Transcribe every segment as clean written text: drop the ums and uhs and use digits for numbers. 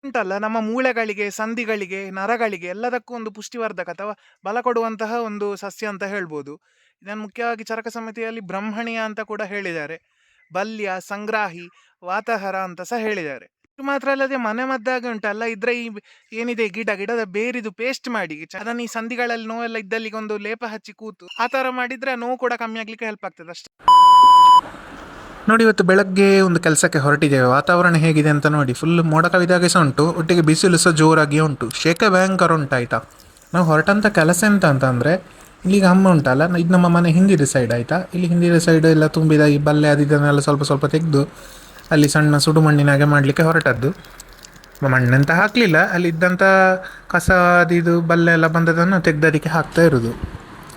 ಉಂಟಲ್ಲ ನಮ್ಮ ಮೂಳೆಗಳಿಗೆ, ಸಂಧಿಗಳಿಗೆ, ನರಗಳಿಗೆ ಎಲ್ಲದಕ್ಕೂ ಒಂದು ಪುಷ್ಟಿವರ್ಧಕ ಅಥವಾ ಬಲ ಕೊಡುವಂತಹ ಒಂದು ಸಸ್ಯ ಅಂತ ಹೇಳ್ಬೋದು. ಇದನ್ನು ಮುಖ್ಯವಾಗಿ ಚರಕ ಸಂಹಿತೆಯಲ್ಲಿ ಬ್ರಹ್ಮಣಿಯ ಅಂತ ಕೂಡ ಹೇಳಿದ್ದಾರೆ. ಬಲ್ಯ, ಸಂಗ್ರಾಹಿ, ವಾತಹರ ಅಂತ ಸಹ ಹೇಳಿದ್ದಾರೆ. ಇದು ಮಾತ್ರ ಅಲ್ಲದೆ ಮನೆ ಮದ್ದಾಗಿ ಉಂಟಲ್ಲ, ಇದ್ರೆ ಈ ಏನಿದೆ ಗಿಡದ ಬೇರಿದು ಪೇಸ್ಟ್ ಮಾಡಿ ಅದನ್ನ ಈ ಸಂಧಿಗಳಲ್ಲಿ ನೋವೆಲ್ಲ ಇದ್ದಲ್ಲಿಗೆ ಒಂದು ಲೇಪ ಹಚ್ಚಿ ಕೂತು ಆ ತರ ಮಾಡಿದ್ರೆ ನೋವು ಕೂಡ ಕಮ್ಮಿ ಆಗ್ಲಿಕ್ಕೆ ಹೆಲ್ಪ್ ಆಗ್ತದೆ ಅಷ್ಟೇ. ನೋಡಿ, ಇವತ್ತು ಬೆಳಗ್ಗೆ ಒಂದು ಕೆಲಸಕ್ಕೆ ಹೊರಟಿದ್ದೇವೆ. ವಾತಾವರಣ ಹೇಗಿದೆ ಅಂತ ನೋಡಿ. ಫುಲ್ ಮೋಡ ಕವಿದಾಗೆ ಸಹ ಉಂಟು, ಒಟ್ಟಿಗೆ ಬಿಸಿಲು ಸಹ ಜೋರಾಗಿ ಉಂಟು. ಶೇಕೆ ಭಯಂಕರ ಉಂಟಾಯ್ತಾ. ನಾವು ಹೊರಟಂಥ ಕೆಲಸ ಎಂತ ಅಂತಂದರೆ, ಇಲ್ಲಿಗೆ ಅಮ್ಮ ಉಂಟಲ್ಲ, ಇದು ನಮ್ಮ ಮನೆ ಹಿಂದಿನ ಸೈಡ್ ಆಯಿತಾ. ಇಲ್ಲಿ ಹಿಂದಿನ ಸೈಡ್ ಎಲ್ಲ ತುಂಬಿದ ಈ ಬಲ್ಲೆ ಅದು ಇದನ್ನೆಲ್ಲ ಸ್ವಲ್ಪ ಸ್ವಲ್ಪ ತೆಗೆದು ಅಲ್ಲಿ ಸಣ್ಣ ಸುಡು ಮಣ್ಣಿನಾಗೆ ಮಾಡಲಿಕ್ಕೆ ಹೊರಟದ್ದು. ಮಣ್ಣಂತ ಹಾಕಲಿಲ್ಲ, ಅಲ್ಲಿ ಇದ್ದಂಥ ಕಸ ಅದು ಇದು ಬಲ್ಲೆ ಎಲ್ಲ ಬಂದದನ್ನು ತೆಗೆದದಕ್ಕೆ ಹಾಕ್ತಾ ಇರೋದು.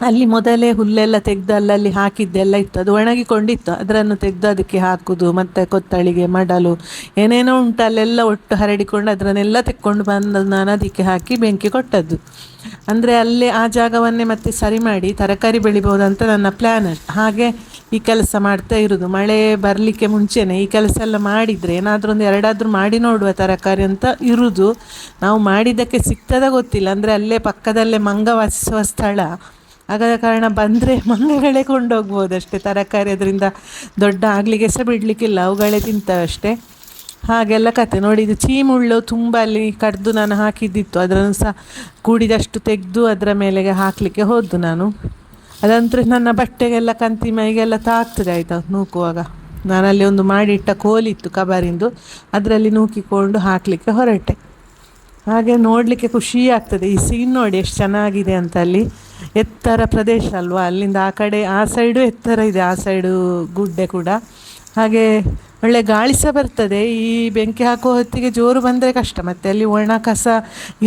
ಅಲ್ಲಿ ಮೊದಲೇ ಹುಲ್ಲೆಲ್ಲ ತೆಗೆದು ಅಲ್ಲಲ್ಲಿ ಹಾಕಿದ್ದೆಲ್ಲ ಇತ್ತು, ಅದು ಒಣಗಿಕೊಂಡಿತ್ತು. ಅದನ್ನು ತೆಗೆದು ಅದಕ್ಕೆ ಹಾಕೋದು, ಮತ್ತು ಕೊತ್ತಳಿಗೆ ಮಡಲು ಏನೇನೋ ಉಂಟು ಅಲ್ಲೆಲ್ಲ ಒಟ್ಟು ಹರಡಿಕೊಂಡು ಅದನ್ನೆಲ್ಲ ತೆಕ್ಕೊಂಡು ಬಂದು ನಾನು ಅದಕ್ಕೆ ಹಾಕಿ ಬೆಂಕಿ ಕೊಟ್ಟದ್ದು. ಅಂದರೆ ಅಲ್ಲೇ ಆ ಜಾಗವನ್ನೇ ಮತ್ತೆ ಸರಿ ಮಾಡಿ ತರಕಾರಿ ಬೆಳಿಬೋದಂತ ನನ್ನ ಪ್ಲ್ಯಾನ್. ಹಾಗೆ ಈ ಕೆಲಸ ಮಾಡ್ತಾ ಇರೋದು. ಮಳೆ ಬರಲಿಕ್ಕೆ ಮುಂಚೆನೇ ಈ ಕೆಲಸ ಎಲ್ಲ ಮಾಡಿದರೆ ಏನಾದರೂ ಒಂದು ಎರಡಾದರೂ ಮಾಡಿ ನೋಡುವ ತರಕಾರಿ ಅಂತ ಇರೋದು. ನಾವು ಮಾಡಿದ್ದಕ್ಕೆ ಸಿಗ್ತದ ಗೊತ್ತಿಲ್ಲ, ಅಂದರೆ ಅಲ್ಲೇ ಪಕ್ಕದಲ್ಲೇ ಮಂಗ ವಾಸಿಸುವ ಸ್ಥಳ. ಆದ ಕಾರಣ ಬಂದರೆ ಮಂಗಗಳೇ ಕೊಂಡೋಗ್ಬೋದು ಅಷ್ಟೇ ತರಕಾರಿ. ಅದರಿಂದ ದೊಡ್ಡ ಆಗಲಿಕ್ಕೆ ಸಹ ಬಿಡಲಿಕ್ಕಿಲ್ಲ, ಅವುಗಳೇ ತಿಂತವೆ ಅಷ್ಟೇ. ಹಾಗೆಲ್ಲ ಕತೆ ನೋಡಿ. ಇದು ಚೀಮುಳ್ಳು ತುಂಬ ಅಲ್ಲಿ ಕಡ್ದು ನಾನು ಹಾಕಿದ್ದಿತ್ತು, ಅದನ್ನು ಸಹ ಕೂಡಿದಷ್ಟು ತೆಗೆದು ಅದರ ಮೇಲೆಗೆ ಹಾಕಲಿಕ್ಕೆ ಹೋದ್ದು ನಾನು. ಅದಂತೂ ನನ್ನ ಬಟ್ಟೆಗೆಲ್ಲ ಕಂತಿ ಮೈಗೆಲ್ಲ ತಾಗ್ತದೆ ಆಯಿತಾ ನೂಕುವಾಗ. ನಾನಲ್ಲಿ ಒಂದು ಮಾಡಿಟ್ಟ ಕೋಲಿತ್ತು ಕಬರಿಂದು, ಅದರಲ್ಲಿ ನೂಕಿಕೊಂಡು ಹಾಕಲಿಕ್ಕೆ ಹೊರಟೆ. ಹಾಗೆ ನೋಡಲಿಕ್ಕೆ ಖುಷಿ ಆಗ್ತದೆ. ಈ ಸೀನ್ ನೋಡಿ ಎಷ್ಟು ಚೆನ್ನಾಗಿದೆ ಅಂತ. ಅಲ್ಲಿ ಎತ್ತರ ಪ್ರದೇಶ ಅಲ್ವಾ, ಅಲ್ಲಿಂದ ಆ ಕಡೆ ಆ ಸೈಡು ಎತ್ತರ ಇದೆ, ಆ ಸೈಡು ಗುಡ್ಡೆ ಕೂಡ. ಹಾಗೆ ಒಳ್ಳೆ ಗಾಳಿ ಸಹ ಬರ್ತದೆ. ಈ ಬೆಂಕಿ ಹಾಕುವ ಹೊತ್ತಿಗೆ ಜೋರು ಬಂದರೆ ಕಷ್ಟ, ಮತ್ತು ಅಲ್ಲಿ ಒಣ ಕಸ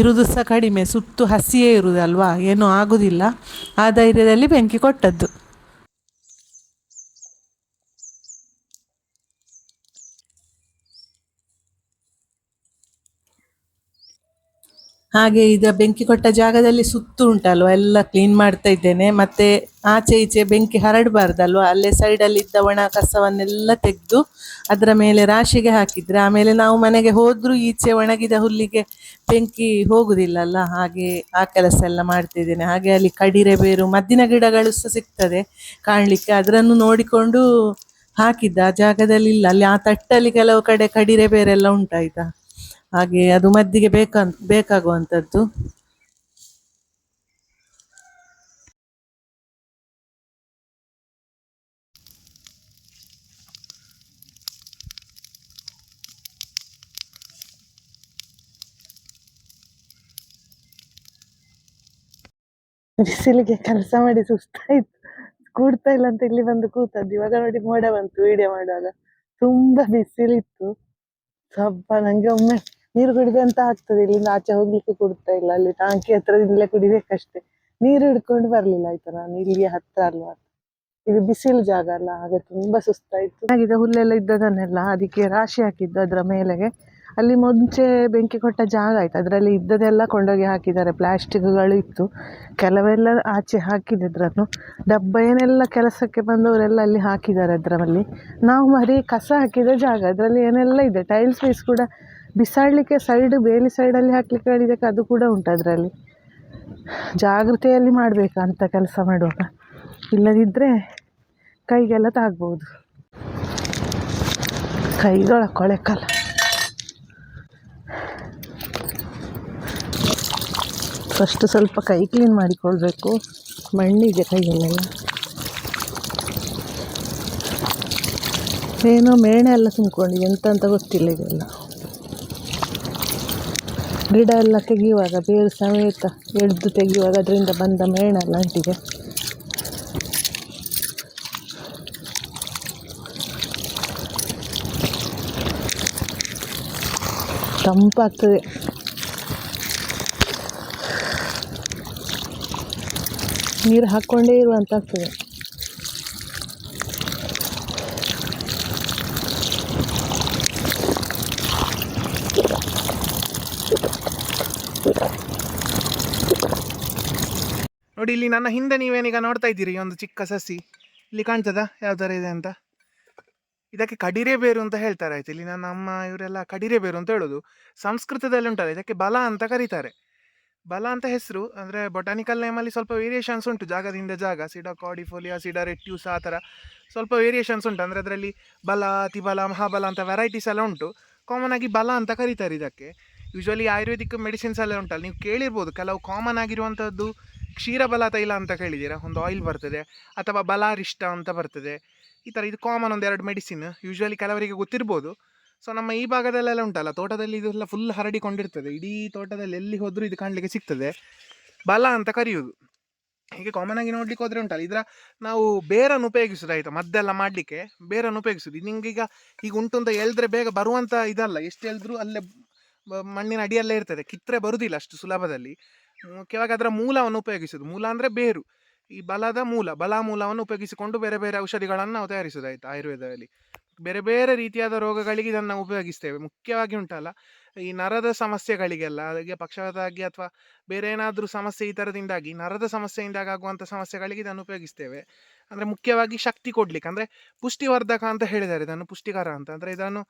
ಇರುವುದು ಸಹ ಕಡಿಮೆ, ಸುತ್ತು ಹಸಿಯೇ ಇರುವುದಲ್ವಾ, ಏನೂ ಆಗೋದಿಲ್ಲ. ಆ ಧೈರ್ಯದಲ್ಲಿ ಬೆಂಕಿ ಕೊಟ್ಟದ್ದು. ಹಾಗೆ ಈಗ ಬೆಂಕಿ ಕೊಟ್ಟ ಜಾಗದಲ್ಲಿ ಸುತ್ತು ಉಂಟಲ್ವ ಎಲ್ಲ ಕ್ಲೀನ್ ಮಾಡ್ತಾ ಇದ್ದೇನೆ. ಮತ್ತು ಆಚೆ ಈಚೆ ಬೆಂಕಿ ಹರಡಬಾರ್ದಲ್ವ, ಅಲ್ಲೇ ಸೈಡಲ್ಲಿ ಇದ್ದ ಒಣ ಕಸವನ್ನೆಲ್ಲ ತೆಗೆದು ಅದರ ಮೇಲೆ ರಾಶಿಗೆ ಹಾಕಿದರೆ ಆಮೇಲೆ ನಾವು ಮನೆಗೆ ಹೋದರೂ ಈಚೆ ಒಣಗಿದ ಹುಲ್ಲಿಗೆ ಬೆಂಕಿ ಹೋಗುವುದಿಲ್ಲಲ್ಲ. ಹಾಗೆ ಆ ಕೆಲಸ ಎಲ್ಲ ಮಾಡ್ತಿದ್ದೇನೆ. ಹಾಗೆ ಅಲ್ಲಿ ಕಡಿರೆ ಬೇರು ಮದ್ದಿನ ಗಿಡಗಳು ಸಹ ಸಿಗ್ತದೆ ಕಾಣಲಿಕ್ಕೆ, ಅದನ್ನು ನೋಡಿಕೊಂಡು ಹಾಕಿದ್ದ. ಆ ಜಾಗದಲ್ಲಿ ಇಲ್ಲ, ಅಲ್ಲಿ ಆ ತಟ್ಟಲ್ಲಿ ಕೆಲವು ಕಡೆ ಕಡಿರೆ ಬೇರೆಲ್ಲ ಉಂಟಾಯ್ತಾ. ಹಾಗೆ ಅದು ಮದ್ದಿಗೆ ಬೇಕಾಗುವಂಥದ್ದು. ಬಿಸಿಲಿಗೆ ಕೆಲಸ ಮಾಡಿ ಸುಸ್ತಾಯ್ತು, ಕೂಡ್ತಾ ಇಲ್ಲ ಅಂತ ಇಲ್ಲಿ ಬಂದು ಕೂತದ್ದು. ಇವಾಗ ನೋಡಿ ಮೋಡ ಬಂತು ವಿಡಿಯೋ ಮಾಡುವಾಗ. ತುಂಬಾ ಬಿಸಿಲಿತ್ತು. ಸ್ವಲ್ಪ ನಂಗೆ ಒಮ್ಮೆ ನೀರು ಕುಡಿದೆ ಅಂತ ಆಗ್ತದೆ. ಇಲ್ಲಿಂದ ಆಚೆ ಹೋಗ್ಲಿಕ್ಕೆ ಕೊಡ್ತಾ ಇಲ್ಲ, ಅಲ್ಲಿ ಟಾಂಕಿ ಹತ್ರದಿಂದಲೇ ಕುಡಿಬೇಕಷ್ಟೇ. ನೀರು ಹಿಡ್ಕೊಂಡು ಬರ್ಲಿಲ್ಲ ಆಯ್ತಾ, ನಾನು ಇಲ್ಲಿಗೆ ಹತ್ರ ಅಲ್ವಾ, ಇದು ಬಿಸಿಲು ಜಾಗ ಅಲ್ಲ, ಹಾಗೆ ತುಂಬಾ ಸುಸ್ತಾಯ್ತು. ಹಾಗಿದೆ ಹುಲ್ಲೆಲ್ಲ ಇದ್ದದನ್ನೆಲ್ಲ ಅದಕ್ಕೆ ರಾಶಿ ಹಾಕಿದ್ದು ಅದರ ಮೇಲೆಗೆ. ಅಲ್ಲಿ ಮುಂಚೆ ಬೆಂಕಿ ಕೊಟ್ಟ ಜಾಗ ಆಯ್ತು, ಅದರಲ್ಲಿ ಇದ್ದದೆಲ್ಲ ಕೊಂಡೋಗಿ ಹಾಕಿದ್ದಾರೆ. ಪ್ಲಾಸ್ಟಿಕ್ಗಳು ಇತ್ತು, ಕೆಲವೆಲ್ಲ ಆಚೆ ಹಾಕಿದೆ. ಅದನ್ನು ಡಬ್ಬ ಏನೆಲ್ಲ ಕೆಲಸಕ್ಕೆ ಬಂದವರೆಲ್ಲ ಅಲ್ಲಿ ಹಾಕಿದ್ದಾರೆ ಅದರಲ್ಲಿ. ನಾವು ಮರಿ ಕಸ ಹಾಕಿದ ಜಾಗ, ಅದರಲ್ಲಿ ಏನೆಲ್ಲ ಇದೆ, ಟೈಲ್ಸ್ ಪೀಸ್ ಕೂಡ ಬಿಸಾಡಲಿಕ್ಕೆ ಸೈಡ್ ಬೇಲಿ ಸೈಡಲ್ಲಿ ಹಾಕ್ಲಿಕ್ಕೆ ಹೇಳಿದಕ್ಕೆ ಅದು ಕೂಡ ಉಂಟು ಅದರಲ್ಲಿ. ಜಾಗೃತೆಯಲ್ಲಿ ಮಾಡಬೇಕಂತ ಕೆಲಸ ಮಾಡುವಾಗ, ಇಲ್ಲದಿದ್ದರೆ ಕೈಗೆಲ್ಲ ತಾಗ್ಬೋದು. ಕೈಗಳ ಕೊಳೆಕಲ್ಲ. ಫಸ್ಟ್ ಸ್ವಲ್ಪ ಕೈ ಕ್ಲೀನ್ ಮಾಡಿಕೊಳ್ಬೇಕು, ಮಣ್ಣಿದೆ ಕೈಯಲ್ಲೆಲ್ಲ. ಏನೋ ಮೇಣೆ ಎಲ್ಲ ತುಂಬಿಕೊಂಡಿದೆ, ಎಂತ ಅಂತ ಗೊತ್ತಿಲ್ಲ. ಇದೆಲ್ಲ ಗಿಡ ಎಲ್ಲ ತೆಗೆಯುವಾಗ ಬೇರು ಸಮೇತ ಎಡ್ದು ತೆಗೆಯುವಾಗ ಅದರಿಂದ ಬಂದ ಮೇಣೆಲ್ಲ ಅಂಟಿದೆ. ತಂಪಾಗ್ತದೆ. ನೀರು ಹಾಕ್ಕೊಂಡೇ ಇರುವಂತಾಗ್ತದೆ. ನೋಡಿ, ಇಲ್ಲಿ ನನ್ನ ಹಿಂದೆ ನೀವೇನೀಗ ನೋಡ್ತಾ ಇದ್ದೀರಿ ಒಂದು ಚಿಕ್ಕ ಸಸಿ. ಇಲ್ಲಿ ಕಾಣ್ತದ ಯಾವ ಥರ ಇದೆ ಅಂತ. ಇದಕ್ಕೆ ಕಡಿರೆ ಬೇರು ಅಂತ ಹೇಳ್ತಾರೆ ಆಯ್ತು. ಇಲ್ಲಿ ನನ್ನ ಅಮ್ಮ ಇವರೆಲ್ಲ ಕಡಿರೆ ಬೇರು ಅಂತ ಹೇಳೋದು. ಸಂಸ್ಕೃತದಲ್ಲಿ ಉಂಟಲ್ಲ, ಇದಕ್ಕೆ ಬಲ ಅಂತ ಕರೀತಾರೆ. ಬಲ ಅಂತ ಹೆಸರು, ಅಂದರೆ ಬೊಟಾನಿಕಲ್ ನೇಮಲ್ಲಿ ಸ್ವಲ್ಪ ವೇರಿಯೇಷನ್ಸ್ ಉಂಟು ಜಾಗದಿಂದ ಜಾಗ. ಸಿಡಾ ಕಾರ್ಡಿಫೋಲಿಯಾ, ಸಿಡಾ ರೆಟ್ಯೂಸ್, ಆ ಥರ ಸ್ವಲ್ಪ ವೇರಿಯೇಷನ್ಸ್ ಉಂಟು. ಅಂದರೆ ಅದರಲ್ಲಿ ಬಲ, ಅತಿಬಲ, ಮಹಾಬಲ ಅಂತ ವೆರೈಟೀಸ್ ಎಲ್ಲ ಉಂಟು. ಕಾಮನ್ ಆಗಿ ಬಲ ಅಂತ ಕರೀತಾರೆ ಇದಕ್ಕೆ. ಯೂಶ್ವಲಿ ಆಯುರ್ವೇದಿಕ್ ಮೆಡಿಸಿನ್ಸ್ ಎಲ್ಲ ಉಂಟಲ್ಲ, ನೀವು ಕೇಳಿರ್ಬೋದು ಕೆಲವು ಕಾಮನ್ ಆಗಿರುವಂಥದ್ದು. ಕ್ಷೀರಬಲ ತೈಲ ಅಂತ ಕೇಳಿದ್ದೀರಾ, ಒಂದು ಆಯಿಲ್ ಬರ್ತದೆ. ಅಥವಾ ಬಲಾರಿಷ್ಟ ಅಂತ ಬರ್ತದೆ. ಈ ಥರ ಇದು ಕಾಮನ್ ಒಂದೆರಡು ಮೆಡಿಸಿನ್ ಯೂಶ್ವಲಿ ಕೆಲವರಿಗೆ ಗೊತ್ತಿರ್ಬೋದು. ಸೊ ನಮ್ಮ ಈ ಭಾಗದಲ್ಲೆಲ್ಲ ಉಂಟಲ್ಲ, ತೋಟದಲ್ಲಿ ಇದೆಲ್ಲ ಫುಲ್ ಹರಡಿಕೊಂಡಿರ್ತದೆ. ಇಡೀ ತೋಟದಲ್ಲಿ ಎಲ್ಲಿ ಹೋದರೂ ಇದು ಕಾಣಲಿಕ್ಕೆ ಸಿಗ್ತದೆ. ಬಲ ಅಂತ ಕರೆಯುವುದು. ಹೀಗೆ ಕಾಮನ್ ಆಗಿ ನೋಡ್ಲಿಕ್ಕೆ ಹೋದ್ರೆ ಉಂಟಲ್ಲ, ಇದರ ನಾವು ಬೇರನ್ನು ಉಪಯೋಗಿಸೋದು ಆಯಿತಾ, ಮದ್ದೆಲ್ಲ ಮಾಡಲಿಕ್ಕೆ ಬೇರನ್ನು ಉಪಯೋಗಿಸೋದು. ಇದು ನಿಂಗೀಗ ಈಗ ಉಂಟು ಅಂತ ಎಳೆದ್ರೆ ಬೇಗ ಬರುವಂಥ ಇದಲ್ಲ. ಎಷ್ಟು ಎಳೆದ್ರೂ ಅಲ್ಲೇ ಮಣ್ಣಿನ ಅಡಿಯಲ್ಲೇ ಇರ್ತದೆ, ಕಿತ್ತರೆ ಬರುವುದಿಲ್ಲ ಅಷ್ಟು ಸುಲಭದಲ್ಲಿ. ಮುಖ್ಯವಾಗಿ ಅದರ ಮೂಲವನ್ನು ಉಪಯೋಗಿಸೋದು. ಮೂಲ ಅಂದರೆ ಬೇರು. ಈ ಬಲದ ಮೂಲವನ್ನು ಉಪಯೋಗಿಸಿಕೊಂಡು ಬೇರೆ ಬೇರೆ ಔಷಧಿಗಳನ್ನು ನಾವು ತಯಾರಿಸೋದಾಯ್ತು. ಆಯುರ್ವೇದದಲ್ಲಿ ಬೇರೆ ಬೇರೆ ರೀತಿಯಾದ ರೋಗಗಳಿಗೆ ಇದನ್ನು ನಾವು ಉಪಯೋಗಿಸ್ತೇವೆ. ಮುಖ್ಯವಾಗಿ ಉಂಟಲ್ಲ, ಈ ನರದ ಸಮಸ್ಯೆಗಳಿಗೆಲ್ಲ, ಹಾಗೆ ಪಕ್ಷವಾತ ಆಗಿ ಅಥವಾ ಬೇರೆ ಏನಾದರೂ ಸಮಸ್ಯೆ ಈ ಥರದಿಂದಾಗಿ ನರದ ಸಮಸ್ಯೆಯಿಂದಾಗಿ ಆಗುವಂಥ ಸಮಸ್ಯೆಗಳಿಗೆ ಇದನ್ನು ಉಪಯೋಗಿಸ್ತೇವೆ. ಅಂದರೆ ಮುಖ್ಯವಾಗಿ ಶಕ್ತಿ ಕೊಡಲಿಕ್ಕೆ, ಅಂದರೆ ಪುಷ್ಟಿವರ್ಧಕ ಅಂತ ಹೇಳಿದ್ದಾರೆ ಇದನ್ನು, ಪುಷ್ಟಿಕರ ಅಂತ. ಅಂದರೆ ಇದನ್ನು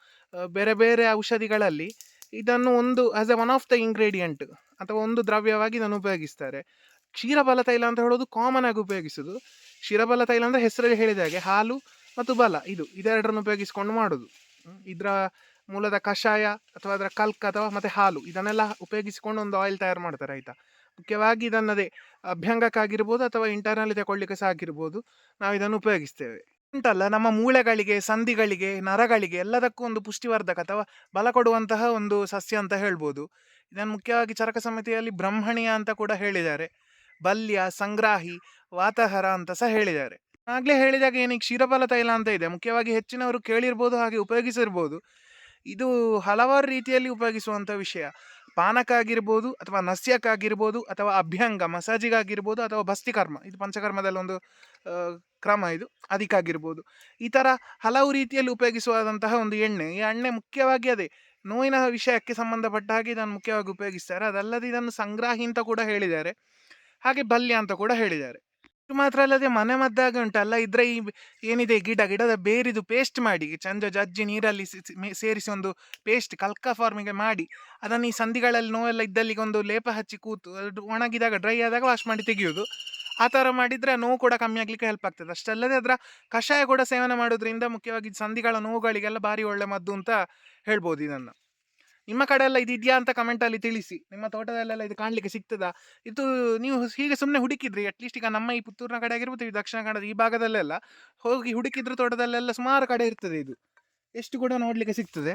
ಬೇರೆ ಬೇರೆ ಔಷಧಿಗಳಲ್ಲಿ ಇದನ್ನು ಒಂದು as A one of the ingredient ಅಥವಾ ಒಂದು ದ್ರವ್ಯವಾಗಿ ಇದನ್ನು ಉಪಯೋಗಿಸ್ತಾರೆ. ಕ್ಷೀರಬಲ ತೈಲ ಅಂತ ಹೇಳೋದು ಕಾಮನ್ ಆಗಿ ಉಪಯೋಗಿಸೋದು. ಕ್ಷೀರಬಲ ತೈಲ ಅಂದರೆ ಹೆಸರಲ್ಲಿ ಹೇಳಿದ ಹಾಗೆ ಹಾಲು ಮತ್ತು ಬಲ, ಇದೆರಡರನ್ನು ಉಪಯೋಗಿಸ್ಕೊಂಡು ಮಾಡೋದು. ಇದರ ಮೂಲದ ಕಷಾಯ ಅಥವಾ ಅದರ ಕಲ್ಕ್ ಅಥವಾ ಮತ್ತು ಹಾಲು, ಇದನ್ನೆಲ್ಲ ಉಪಯೋಗಿಸಿಕೊಂಡು ಒಂದು ಆಯಿಲ್ ತಯಾರು ಮಾಡ್ತಾರೆ ಆಯಿತಾ. ಮುಖ್ಯವಾಗಿ ಇದನ್ನದೇ ಅಭ್ಯಂಗಕ್ಕಾಗಿರ್ಬೋದು ಅಥವಾ ಇಂಟರ್ನಲ್ಲಿ ತಗೊಳ್ಳಿಕ್ಕೆ ಸಹ ಆಗಿರ್ಬೋದು, ನಾವು ಇದನ್ನು ಉಪಯೋಗಿಸ್ತೇವೆ. ಉಂಟಲ್ಲ, ನಮ್ಮ ಮೂಳೆಗಳಿಗೆ, ಸಂಧಿಗಳಿಗೆ, ನರಗಳಿಗೆ ಎಲ್ಲದಕ್ಕೂ ಒಂದು ಪುಷ್ಟಿವರ್ಧಕ ಅಥವಾ ಬಲ ಕೊಡುವಂತಹ ಒಂದು ಸಸ್ಯ ಅಂತ ಹೇಳ್ಬೋದು. ಇದನ್ನು ಮುಖ್ಯವಾಗಿ ಚರಕ ಸಮಿತಿಯಲ್ಲಿ ಬ್ರಹ್ಮಣಿಯ ಅಂತ ಕೂಡ ಹೇಳಿದ್ದಾರೆ. ಬಲ್ಯ, ಸಂಗ್ರಾಹಿ, ವಾತಹರ ಅಂತ ಸಹ ಹೇಳಿದ್ದಾರೆ. ಆಗಲೇ ಹೇಳಿದಾಗ ಏನೀಗ ಕ್ಷೀರಬಲ ತೈಲ ಅಂತ ಇದೆ, ಮುಖ್ಯವಾಗಿ ಹೆಚ್ಚಿನವರು ಕೇಳಿರ್ಬೋದು, ಹಾಗೆ ಉಪಯೋಗಿಸಿರ್ಬೋದು. ಇದು ಹಲವಾರು ರೀತಿಯಲ್ಲಿ ಉಪಯೋಗಿಸುವಂಥ ವಿಷಯ. ಪಾನಕ್ಕಾಗಿರ್ಬೋದು ಅಥವಾ ನಸ್ಯಕ್ಕಾಗಿರ್ಬೋದು ಅಥವಾ ಅಭ್ಯಂಗ ಮಸಾಜಿಗಾಗಿರ್ಬೋದು ಅಥವಾ ಭಸ್ತಿಕರ್ಮ, ಇದು ಪಂಚಕರ್ಮದಲ್ಲಿ ಒಂದು ಕ್ರಮ, ಇದು ಅದಕ್ಕಾಗಿರ್ಬೋದು. ಈ ಥರ ಹಲವು ರೀತಿಯಲ್ಲಿ ಉಪಯೋಗಿಸುವಂತಹ ಒಂದು ಎಣ್ಣೆ. ಈ ಎಣ್ಣೆ ಮುಖ್ಯವಾಗಿ ಅದೇ ನೋವಿನ ವಿಷಯಕ್ಕೆ ಸಂಬಂಧಪಟ್ಟ ಹಾಗೆ ಇದನ್ನು ಮುಖ್ಯವಾಗಿ ಉಪಯೋಗಿಸ್ತಾರೆ. ಅದಲ್ಲದೆ ಇದನ್ನು ಸಂಗ್ರಾಹಿ ಅಂತ ಕೂಡ ಹೇಳಿದ್ದಾರೆ, ಹಾಗೆ ಬಲ್ಯ ಅಂತ ಕೂಡ ಹೇಳಿದ್ದಾರೆ. ಇದು ಮಾತ್ರ ಅಲ್ಲದೆ ಮನೆ ಮದ್ದಾಗಿ ಉಂಟಲ್ಲ, ಇದ್ರೆ ಈ ಏನಿದೆ ಗಿಡದ ಬೇರಿದು ಪೇಸ್ಟ್ ಮಾಡಿ ಚಂದ ಜಜ್ಜಿ ನೀರಲ್ಲಿ ಸೇರಿಸಿ ಒಂದು ಪೇಸ್ಟ್ ಕಲ್ಕ ಫಾರ್ಮಿಗೆ ಮಾಡಿ ಅದನ್ನು ಈ ಸಂಧಿಗಳಲ್ಲಿ ನೋವೆಲ್ಲ ಇದ್ದಲ್ಲಿಗೆ ಒಂದು ಲೇಪ ಹಚ್ಚಿ ಕೂತು ಅದು ಒಣಗಿದಾಗ ಡ್ರೈ ಆದಾಗ ವಾಶ್ ಮಾಡಿ ತೆಗೆಯೋದು. ಆ ಥರ ಮಾಡಿದರೆ ನೋವು ಕೂಡ ಕಮ್ಮಿ ಆಗಲಿಕ್ಕೆ ಹೆಲ್ಪ್ ಆಗ್ತದೆ. ಅಷ್ಟಲ್ಲದೆ ಅದರ ಕಷಾಯ ಕೂಡ ಸೇವನೆ ಮಾಡೋದ್ರಿಂದ ಮುಖ್ಯವಾಗಿ ಸಂಧಿಗಳ ನೋವುಗಳಿಗೆಲ್ಲ ಭಾರಿ ಒಳ್ಳೆ ಮದ್ದು ಅಂತ ಹೇಳ್ಬೋದು ಇದನ್ನು. ನಿಮ್ಮ ಕಡೆ ಎಲ್ಲ ಇದು ಇದೆಯಾ ಅಂತ ಕಮೆಂಟಲ್ಲಿ ತಿಳಿಸಿ. ನಿಮ್ಮ ತೋಟದಲ್ಲೆಲ್ಲ ಇದು ಕಾಣಲಿಕ್ಕೆ ಸಿಗ್ತದಾ? ಇದು ನೀವು ಹೀಗೆ ಸುಮ್ಮನೆ ಹುಡುಕಿದ್ರಿ, ಅಟ್ಲೀಸ್ಟ್ ಈಗ ನಮ್ಮ ಈ ಪುತ್ತೂರಿನ ಕಡೆ ಆಗಿರ್ಬೋದು, ಈ ದಕ್ಷಿಣ ಕನ್ನಡದ ಈ ಭಾಗದಲ್ಲೆಲ್ಲ ಹೋಗಿ ಹುಡುಕಿದ್ರು ತೋಟದಲ್ಲೆಲ್ಲ ಸುಮಾರು ಕಡೆ ಇರ್ತದೆ ಇದು, ಎಷ್ಟು ಕೂಡ ನೋಡಲಿಕ್ಕೆ ಸಿಗ್ತದೆ.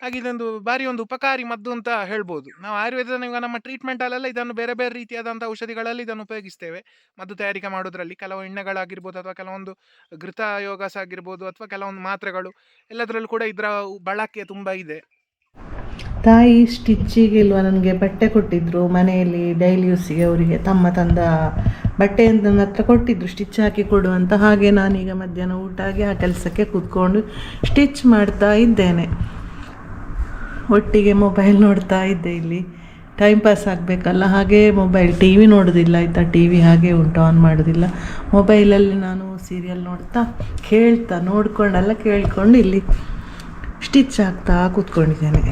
ಹಾಗೆ ಇದೊಂದು ಭಾರಿ ಒಂದು ಉಪಕಾರಿ ಮದ್ದು ಅಂತ ಹೇಳ್ಬೋದು. ನಾವು ಆಯುರ್ವೇದದ ಈಗ ನಮ್ಮ ಟ್ರೀಟ್ಮೆಂಟಲ್ಲೆಲ್ಲ ಇದನ್ನು ಬೇರೆ ಬೇರೆ ರೀತಿಯಾದಂಥ ಔಷಧಿಗಳಲ್ಲಿ ಇದನ್ನು ಉಪಯೋಗಿಸ್ತೇವೆ. ಮದ್ದು ತಯಾರಿಕೆ ಮಾಡೋದ್ರಲ್ಲಿ ಕೆಲವು ಎಣ್ಣೆಗಳಾಗಿರ್ಬೋದು ಅಥವಾ ಕೆಲವೊಂದು ಘೃತ ಯೋಗಾಸ ಆಗಿರ್ಬೋದು ಅಥವಾ ಕೆಲವೊಂದು ಮಾತ್ರೆಗಳು, ಎಲ್ಲದರಲ್ಲೂ ಕೂಡ ಇದರ ಬಳಕೆ ತುಂಬ ಇದೆ. ತಾಯಿ ಸ್ಟಿಚ್ಚಿಗೆ ಇಲ್ವಾ ನನಗೆ ಬಟ್ಟೆ ಕೊಟ್ಟಿದ್ದರು ಮನೆಯಲ್ಲಿ ಡೈಲಿ ಯೂಸಿಗೆ, ಅವರಿಗೆ ತಮ್ಮ ತಂದ ಬಟ್ಟೆಯನ್ನು ನನ್ನ ಹತ್ರ ಕೊಟ್ಟಿದ್ದರು ಸ್ಟಿಚ್ ಹಾಕಿ ಕೊಡುವಂತ. ಹಾಗೆ ನಾನೀಗ ಮಧ್ಯಾಹ್ನ ಊಟ ಆಗಿ ಆ ಕೆಲಸಕ್ಕೆ ಕೂತ್ಕೊಂಡು ಸ್ಟಿಚ್ ಮಾಡ್ತಾ ಇದ್ದೇನೆ, ಒಟ್ಟಿಗೆ ಮೊಬೈಲ್ ನೋಡ್ತಾ ಇದ್ದೆ. ಇಲ್ಲಿ ಟೈಮ್ ಪಾಸ್ ಆಗಬೇಕಲ್ಲ, ಹಾಗೆ ಮೊಬೈಲ್ ಟಿ ವಿ ನೋಡೋದಿಲ್ಲ ಆಯಿತಾ, ಟಿ ವಿ ಹಾಗೆ ಉಂಟು, ಆನ್ ಮಾಡೋದಿಲ್ಲ. ಮೊಬೈಲಲ್ಲಿ ನಾನು ಸೀರಿಯಲ್ ನೋಡ್ತಾ ಕೇಳ್ಕೊಂಡು ಇಲ್ಲಿ ಸ್ಟಿಚ್ ಆಗ್ತಾ ಕೂತ್ಕೊಂಡಿದ್ದೇನೆ.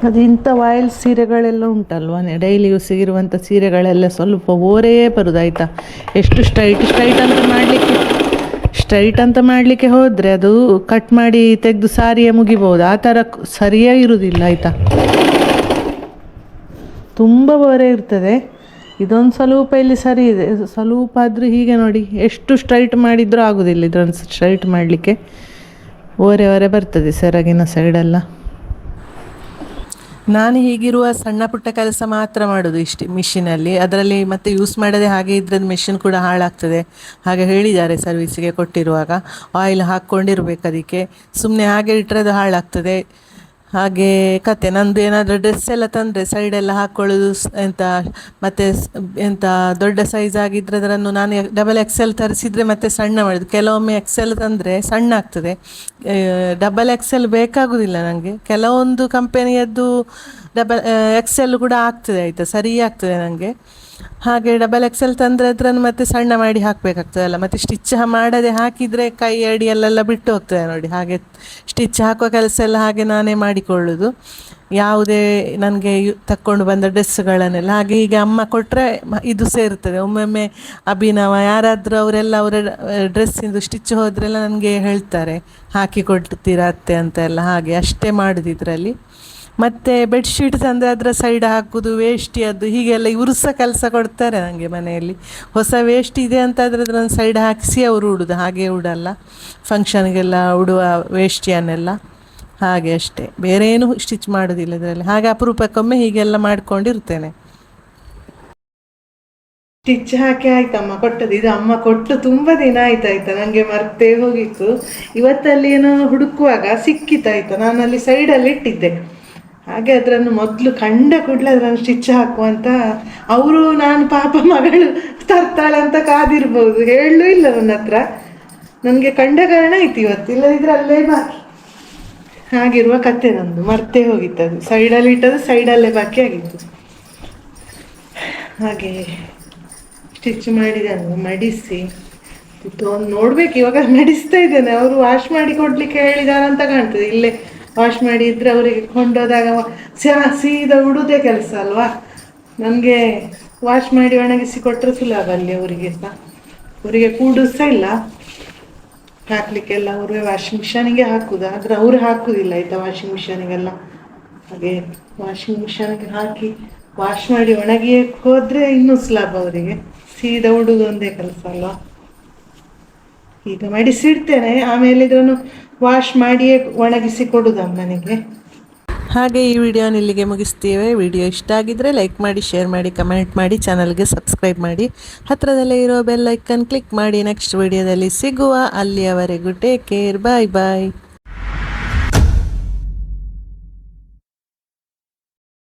ಅದು ಇಂಥ ವಾಯಿಲ್ ಸೀರೆಗಳೆಲ್ಲ ಉಂಟಲ್ವ, ಡೈಲಿ ಯೂಸಿಗಿರುವಂಥ ಸೀರೆಗಳೆಲ್ಲ ಸ್ವಲ್ಪ ಓರೇ ಬರೋದಾಯ್ತಾ. ಎಷ್ಟು ಸ್ಟ್ರೈಟ್ ಅಂತ ಮಾಡಲಿಕ್ಕೆ ಹೋದರೆ ಅದು ಕಟ್ ಮಾಡಿ ತೆಗೆದು ಸಾರಿಯೇ ಮುಗಿಬೋದು, ಆ ಥರ ಸರಿಯೇ ಇರುವುದಿಲ್ಲ ಆಯಿತಾ, ತುಂಬ ಓರೆ ಇರ್ತದೆ. ಇದೊಂದು ಸ್ವಲ್ಪ ಇಲ್ಲಿ ಸರಿ ಇದೆ, ಸ್ವಲ್ಪ ಆದರೂ ಹೀಗೆ ನೋಡಿ ಎಷ್ಟು ಸ್ಟ್ರೈಟ್ ಮಾಡಿದರೂ ಆಗೋದಿಲ್ಲ ಇದೊಂದು ಸ್ಟ್ರೈಟ್ ಮಾಡಲಿಕ್ಕೆ, ಓರೆ ಬರ್ತದೆ ಸೆರಗಿನ ಸೈಡೆಲ್ಲ. ನಾನು ಹೀಗಿರುವ ಸಣ್ಣ ಪುಟ್ಟ ಕೆಲಸ ಮಾತ್ರ ಮಾಡೋದು ಇಷ್ಟೇ ಮಿಷಿನಲ್ಲಿ, ಅದರಲ್ಲಿ ಮತ್ತೆ ಯೂಸ್ ಮಾಡದೆ ಹಾಗೆ ಇದ್ರದ್ದು ಮಿಷಿನ್ ಕೂಡ ಹಾಳಾಗ್ತದೆ ಹಾಗೆ ಹೇಳಿದ್ದಾರೆ ಸರ್ವಿಸಿಗೆ ಕೊಟ್ಟಿರುವಾಗ. ಆಯಿಲ್ ಹಾಕ್ಕೊಂಡಿರ್ಬೇಕು ಅದಕ್ಕೆ, ಸುಮ್ಮನೆ ಹಾಗೆ ಇಟ್ಟರೆ ಅದು ಹಾಳಾಗ್ತದೆ. ಹಾಗೆ ಕತೆ ನಂದು ಏನಾದರೂ ಡ್ರೆಸ್ ಎಲ್ಲ ತಂದರೆ ಸೈಡೆಲ್ಲ ಹಾಕ್ಕೊಳ್ಳೋದು ಎಂತ ದೊಡ್ಡ ಸೈಜ್ ಆಗಿದ್ದರೆ ಅದನ್ನು ನಾನು ಡಬಲ್ XL ತರಿಸಿದರೆ ಮತ್ತೆ ಸಣ್ಣ ಮಾಡೋದು. ಕೆಲವೊಮ್ಮೆ XL ತಂದರೆ ಸಣ್ಣ ಆಗ್ತದೆ, ಡಬಲ್ XL ಬೇಕಾಗೋದಿಲ್ಲ ನನಗೆ. ಕೆಲವೊಂದು ಕಂಪೆನಿಯದ್ದು XL ಕೂಡ ಆಗ್ತದೆ ಆಯಿತಾ, ಸರಿ ಆಗ್ತದೆ ನನಗೆ. ಹಾಗೆ ಡಬಲ್ ಎಕ್ಸೆಲ್ ತಂದರೆ ಅದನ್ನು ಮತ್ತೆ ಸಣ್ಣ ಮಾಡಿ ಹಾಕಬೇಕಾಗ್ತದಲ್ಲ, ಮತ್ತು ಸ್ಟಿಚ್ ಮಾಡದೆ ಹಾಕಿದರೆ ಕೈ ಅಡಿಯಲ್ಲೆಲ್ಲ ಬಿಟ್ಟು ಹೋಗ್ತದೆ ನೋಡಿ. ಹಾಗೆ ಸ್ಟಿಚ್ ಹಾಕುವ ಕೆಲಸ ಎಲ್ಲ ಹಾಗೆ ನಾನೇ ಮಾಡಿಕೊಳ್ಳೋದು, ಯಾವುದೇ ನನಗೆ ತಕ್ಕೊಂಡು ಬಂದ ಡ್ರೆಸ್ಸುಗಳನ್ನೆಲ್ಲ. ಹಾಗೆ ಹೀಗೆ ಅಮ್ಮ ಕೊಟ್ಟರೆ ಇದು ಸೇರ್ತದೆ. ಒಮ್ಮೊಮ್ಮೆ ಅಭಿನವ ಯಾರಾದರೂ ಅವರೆಲ್ಲ ಅವರ ಡ್ರೆಸ್ಸಿಂದು ಸ್ಟಿಚ್ ಹೋದ್ರೆಲ್ಲ ನನಗೆ ಹೇಳ್ತಾರೆ, ಹಾಕಿ ಕೊಡ್ತೀರಾ ಅತ್ತೆ ಅಂತೆಲ್ಲ. ಹಾಗೆ ಅಷ್ಟೇ ಮಾಡೋದು ಇದರಲ್ಲಿ. ಮತ್ತು ಬೆಡ್ಶೀಟ್ ತಂದರೆ ಅದರ ಸೈಡ್ ಹಾಕೋದು, ವೇಷ್ಟಿ ಅದು ಹೀಗೆಲ್ಲ ಇವರು ಸಹ ಕೆಲಸ ಕೊಡ್ತಾರೆ ನನಗೆ ಮನೆಯಲ್ಲಿ. ಹೊಸ ವೇಷ್ಟಿ ಇದೆ ಅಂತಾದರೆ ಅದನ್ನು ಸೈಡ್ ಹಾಕಿಸಿ ಅವರು ಉಡೋದು, ಹಾಗೆ ಉಡಲ್ಲ. ಫಂಕ್ಷನ್ಗೆಲ್ಲ ಉಡುವ ವೇಷ್ಟಿಯನ್ನೆಲ್ಲ ಹಾಗೆ ಅಷ್ಟೇ, ಬೇರೆ ಏನು ಸ್ಟಿಚ್ ಮಾಡೋದಿಲ್ಲ ಇದರಲ್ಲಿ. ಹಾಗೆ ಅಪರೂಪಕ್ಕೊಮ್ಮೆ ಹೀಗೆಲ್ಲ ಮಾಡ್ಕೊಂಡಿರ್ತೇನೆ. ಸ್ಟಿಚ್ ಹಾಕಿ ಆಯ್ತಮ್ಮ ಕೊಟ್ಟದ್ದು. ಇದು ಅಮ್ಮ ಕೊಟ್ಟು ತುಂಬ ದಿನ ಆಯ್ತಾಯ್ತಾ, ನನಗೆ ಮರ್ತೇ ಹೋಗಿತ್ತು. ಇವತ್ತಲ್ಲಿ ಏನೋ ಹುಡುಕುವಾಗ ಸಿಕ್ಕಿತ್ತಾಯ್ತಾ, ನಾನು ಅಲ್ಲಿ ಸೈಡಲ್ಲಿ ಇಟ್ಟಿದ್ದೆ. ಹಾಗೆ ಅದನ್ನು ಮೊದಲು ಕಂಡ ಕೂಡಲೇ ಅದನ್ನು ಸ್ಟಿಚ್ ಹಾಕುವಂತ ಅವರು, ನಾನು ಪಾಪ ಮಗಳು ತರ್ತಾಳೆ ಅಂತ ಕಾದಿರ್ಬೋದು, ಹೇಳಲೂ ಇಲ್ಲ ನನ್ನ ಹತ್ರ. ನನಗೆ ಕಂಡ ಕಾರಣ ಆಯ್ತು ಇವತ್ತು, ಇಲ್ಲದಿದ್ರೆ ಅಲ್ಲೇ ಬಾಕಿ. ಹಾಗಿರುವ ಕತೆ ನಂದು, ಮರ್ತೇ ಹೋಗಿತ್ತು. ಅದು ಸೈಡಲ್ಲಿ ಇಟ್ಟದು ಸೈಡಲ್ಲೇ ಬಾಕಿ ಆಗಿತ್ತು. ಹಾಗೆ ಸ್ಟಿಚ್ ಮಾಡಿದನ್ನು ಮಡಿಸಿ ನೋಡ್ಬೇಕು. ಇವಾಗ ಮಡಿಸ್ತಾ ಇದ್ದೇನೆ. ಅವರು ವಾಶ್ ಮಾಡಿ ಕೊಡ್ಲಿಕ್ಕೆ ಹೇಳಿದಾರಂತ ಕಾಣ್ತದೆ. ಇಲ್ಲೇ ವಾಶ್ ಮಾಡಿ ಇದ್ರೆ ಅವರಿಗೆ ಕೊಂಡೋದಾಗ ಸೀದಾ ಉಡುದೇ ಕೆಲಸ ಅಲ್ವಾ. ನನಗೆ ವಾಶ್ ಮಾಡಿ ಒಣಗಿಸಿ ಕೊಟ್ಟರೆ ಸುಲಭ ಅಲ್ಲಿ ಅವರಿಗೆ ಸಹ. ಅವರಿಗೆ ಕೂಡು ಸಹ ಇಲ್ಲ ಹಾಕ್ಲಿಕ್ಕೆಲ್ಲ, ಅವರೇ ವಾಷಿಂಗ್ ಮಿಷನಿಗೆ ಹಾಕುದು. ಆದರೆ ಅವರು ಹಾಕುದಿಲ್ಲ ಆಯ್ತಾ ವಾಷಿಂಗ್ ಮಿಷನಿಗೆಲ್ಲ. ಹಾಗೆ ವಾಷಿಂಗ್ ಮಿಷನ್ಗೆ ಹಾಕಿ ವಾಶ್ ಮಾಡಿ ಒಣಗಿ ಹೋದರೆ ಇನ್ನೂ ಸುಲಭ ಅವರಿಗೆ. ಸೀದಾ ಉಡುದು ಒಂದೇ ಕೆಲಸ ಅಲ್ವಾ. ಈಗ ಮಡಿಸಿಡ್ತೇನೆ, ಆಮೇಲೆ ಇದನ್ನು ವಾಶ್ ಮಾಡಿಯೇ ಒಣಗಿಸಿ ಕೊಡುದು ಅಮ್ಮನಿಗೆ. ಹಾಗೆ ಈ ವಿಡಿಯೋನ ಇಲ್ಲಿಗೆ ಮುಗಿಸ್ತೇವೆ. ವಿಡಿಯೋ ಇಷ್ಟ ಆಗಿದ್ರೆ ಲೈಕ್ ಮಾಡಿ, ಶೇರ್ ಮಾಡಿ, ಕಮೆಂಟ್ ಮಾಡಿ, ಚಾನಲ್ಗೆ ಸಬ್ಸ್ಕ್ರೈಬ್ ಮಾಡಿ, ಹತ್ತಿರದಲ್ಲೇ ಇರೋ ಬೆಲ್ ಐಕನ್ ಕ್ಲಿಕ್ ಮಾಡಿ. ನೆಕ್ಸ್ಟ್ ವಿಡಿಯೋದಲ್ಲಿ ಸಿಗುವ. ಅಲ್ಲಿಯವರೆಗೂ ಟೇಕ್ ಕೇರ್, ಬಾಯ್ ಬಾಯ್.